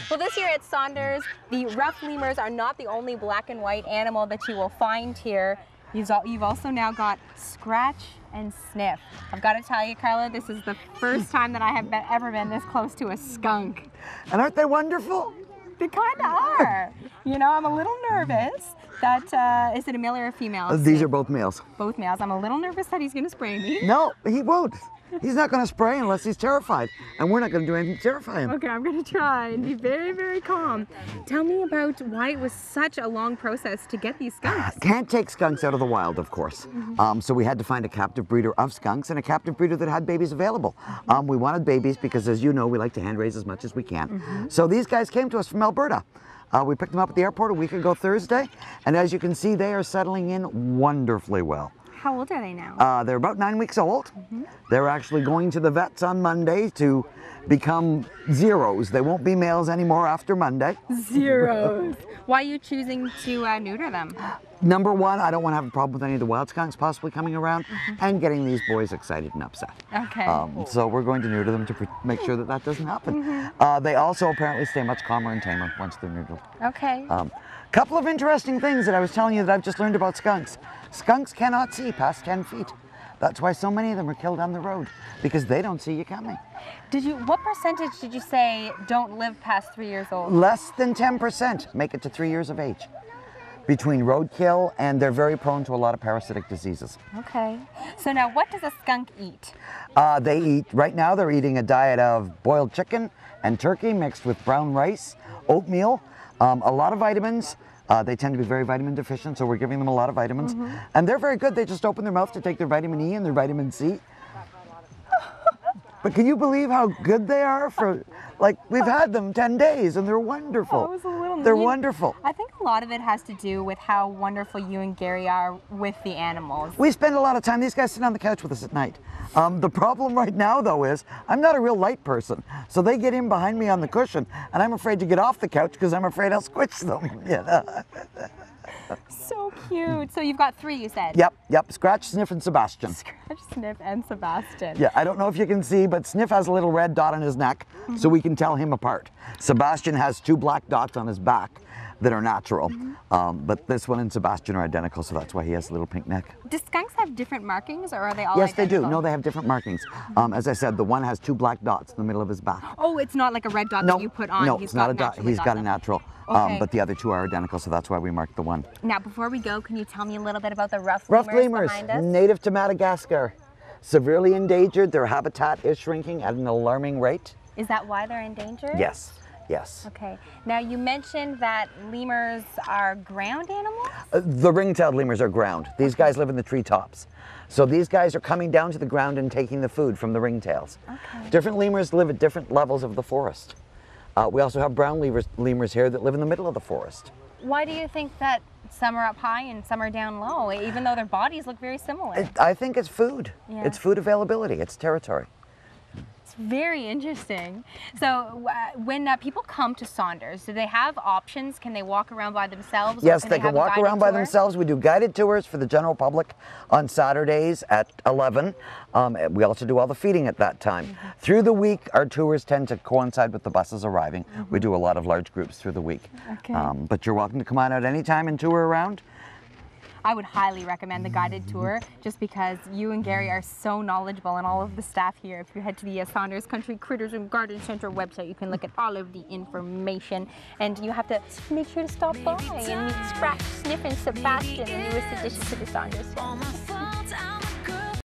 Well, this year at Saunders, the rough lemurs are not the only black and white animal that you will find here. You've also now got Scratch and Sniff. I've got to tell you, Carla, this is the first time that I have ever been this close to a skunk. And aren't they wonderful? They kind of are. You know, I'm a little nervous that, is it a male or a female? These are both males. Both males. I'm a little nervous that he's going to spray me. No, he won't. He's not going to spray unless he's terrified. And we're not going to do anything to terrify him. Okay, I'm going to try and be very, very calm. Tell me about why it was such a long process to get these skunks. Can't take skunks out of the wild, of course. So we had to find a captive breeder of skunks and a captive breeder that had babies available. We wanted babies because, as you know, we like to hand raise as much as we can. So these guys came to us from Alberta. We picked them up at the airport a week ago Thursday. And as you can see, they are settling in wonderfully well. How old are they now? They're about 9 weeks old. They're actually going to the vets on Monday to become zeros. They won't be males anymore after Monday. Zeros. Why are you choosing to neuter them? Number one, I don't want to have a problem with any of the wild skunks possibly coming around and getting these boys excited and upset. Okay. So we're going to neuter them to make sure that that doesn't happen. They also apparently stay much calmer and tamer once they're neutered. Okay. Couple of interesting things that I was telling you that I've just learned about skunks. Skunks cannot see past 10 feet. That's why so many of them are killed on the road, because they don't see you coming. What percentage did you say don't live past 3 years old? Less than 10% make it to 3 years of age. Between roadkill, and they're very prone to a lot of parasitic diseases. Okay. So now what does a skunk eat? They eat, right now they're eating a diet of boiled chicken and turkey mixed with brown rice, oatmeal, a lot of vitamins. They tend to be very vitamin deficient, so we're giving them a lot of vitamins. And they're very good. They just open their mouth to take their vitamin E and their vitamin C. But can you believe how good they are? Like, we've had them 10 days and they're wonderful. They're wonderful. I think a lot of it has to do with how wonderful you and Gary are with the animals. We spend a lot of time, these guys sit on the couch with us at night. The problem right now, though, is I'm not a real light person. So they get in behind me on the cushion, and I'm afraid to get off the couch because I'm afraid I'll squish them. You know? So cute. So you've got 3, you said? Yep. Scratch, Sniff, and Sebastian. Scratch, Sniff, and Sebastian. Yeah, I don't know if you can see, but Sniff has a little red dot on his neck, so we can tell him apart. Sebastian has 2 black dots on his back that are natural, but this one and Sebastian are identical, so that's why he has a little pink neck. Do skunks have different markings, or are they all Yes, identical? they do. No, they have different markings. As I said, the one has 2 black dots in the middle of his back. Oh, it's not like a red dot that you put on. No, it's not a dot. He's got a natural. Okay. But the other 2 are identical, so that's why we marked the one. Now, before we go, can you tell me a little bit about the rough lemurs behind us? Native to Madagascar. Severely endangered. Their habitat is shrinking at an alarming rate. Is that why they're endangered? Yes. Yes. Okay. Now, you mentioned that lemurs are ground animals? The ring-tailed lemurs are ground. These guys live in the treetops. So these guys are coming down to the ground and taking the food from the ringtails. Okay. Different lemurs live at different levels of the forest. We also have brown lemurs here that live in the middle of the forest. Why do you think that some are up high and some are down low, even though their bodies look very similar? I think it's food. Yeah. It's food availability. It's territory. It's very interesting. So when people come to Saunders, do they have options? Can they walk around by themselves? Yes, they can walk around by tour? themselves. We do guided tours for the general public on Saturdays at 11. We also do all the feeding at that time. Through the week, our tours tend to coincide with the buses arriving. We do a lot of large groups through the week. Okay. But you're welcome to come on out anytime and tour around. I would highly recommend the guided tour just because you and Gary are so knowledgeable and all of the staff here. If you head to the Saunders Country Critters and Garden Center website, you can look at all of the information, and you have to make sure to stop by and meet Scratch, Sniff, and Sebastian, the newest addition to the Saunders family.